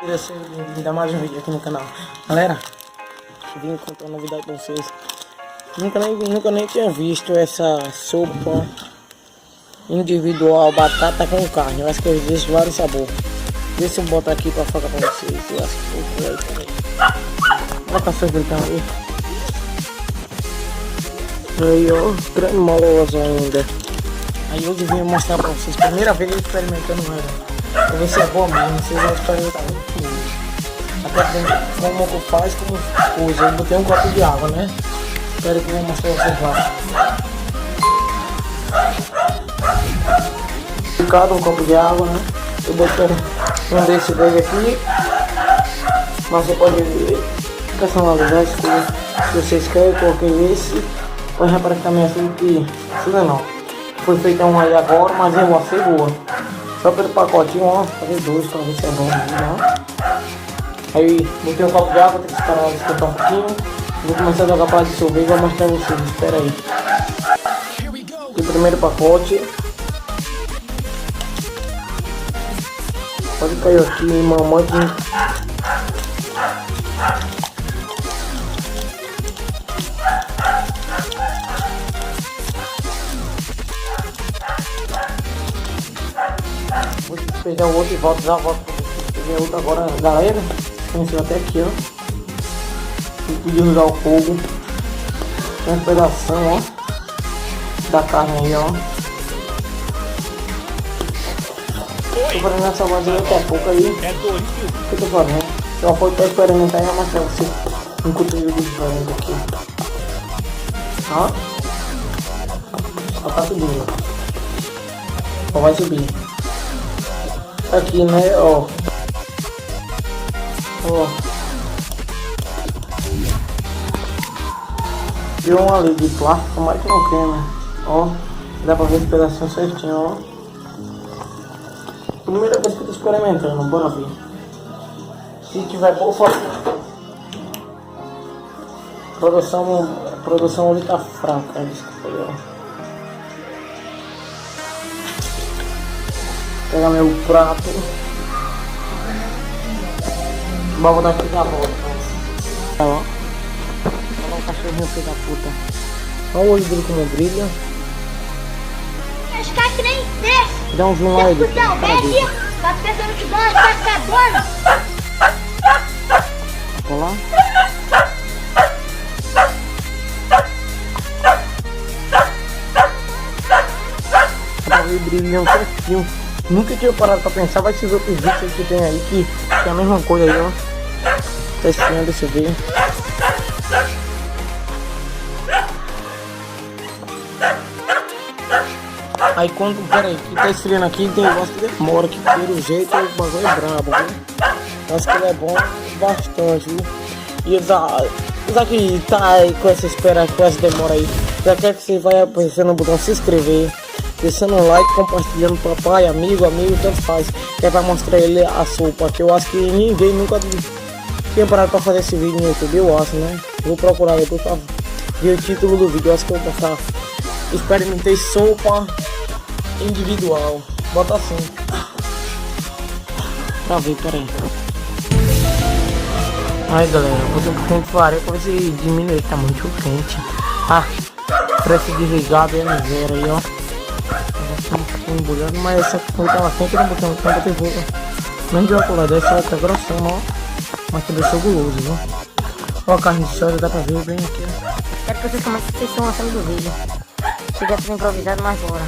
Bem-vindo a mais um vídeo aqui no canal. Galera, vim contar uma novidade pra vocês. Nunca nem tinha visto essa sopa individual, batata com carne. Eu acho que existe vários sabores. Deixa eu botar aqui pra focar pra vocês. Eu acho que foi aí também. Olha o cachorro gritando aí. Aí ó, cremoso ainda. Aí hoje eu vim mostrar pra vocês. Primeira vez eu experimentando ela. Pra ver se é boa mesmo, vocês vão experimentar muito hoje. Até como eu faço como coisa. Eu botei um copo de água, né? Espero que eu vou mostrar pra vocês lá. Cada um copo de água, né? Eu botei um desses dois aqui. Mas você pode ver personalidade se vocês querem, eu coloquei esse. Pode reparar que também assim que não. Foi feita um aí agora, mas eu vou ser boa. Só pelo pacotinho, ó, fazer dois pra ver se é bom, né? Aí botei um copo de água, tem que esperar ela esquentar um pouquinho. Vou começar a jogar para dissolver e vou mostrar pra vocês, espera aí. O primeiro pacote. Pode cair aqui, mamãe. Vou pegar o outro e volto, já volto pra vocês. Peguei outro agora, galera. Começou até aqui, ó. Eu podia usar o fogo. Tem um pedaço, ó, da carne aí, ó. Tô fazendo essa vasilha daqui a pouco aí. O que eu tô fazendo? Eu vou experimentar e vou mostrar pra vocês um conteúdo diferente aqui. Ó. Só tá subindo. Só vai subir. Aqui, né, ó. Ó. Deu um ali de plástico, mas que não queima. Ó. Dá pra ver esse pedacinho certinho, ó. Primeira vez que eu tô experimentando, bora ver. Se tiver boa, faço. Produção ali tá fraca, desculpa aí, ó. Pegar meu prato. Vou botar aqui da volta. Ó. Olha o cachorrinho filho da puta. Olha o olho dele como brilha. Acho que nem desse. Dá um zoom lá aí. Não, vem aqui. Tá pensando que nós vai ficar doido? Olha lá. Tá brilhando certinho. Nunca tinha parado pra pensar, vai esses outros vídeos que tem aí que é a mesma coisa aí, ó. Tá esfriando, deixa eu ver. Aí quando, pera aí, que tá esfriando aqui, tem um negócio que demora, que pelo jeito o bagulho é brabo, viu? Acho que ele é bom bastante, viu? E já que tá aí com essa espera, com essa demora aí, já quer que você vai apertando no botão se inscrever, deixando um like, compartilhando pro papai, amigo, tanto faz, que é pra mostrar ele a sopa, que eu acho que ninguém nunca tinha parado pra fazer esse vídeo no YouTube, eu acho, né? Vou procurar depois pra ver o título do vídeo, eu acho que eu vou postar. Experimentei sopa individual, bota assim pra ver, peraí. Aí galera, eu botei um pouquinho de farinha pra ver se diminui, tá muito quente. Preço desligado é zero aí, ó. Um pouquinho embrulhado, mas essa coisa tava quente, eu não botei muito, botei pouco. Menos de álcool, dessa tá grossão, ó. Mas que deixou guloso, viu? Ó, a carne de soja, dá pra ver bem aqui, ó. Quero que vocês comentem se vocês estão achando do vídeo. Se tivesse improvisado, mais bora.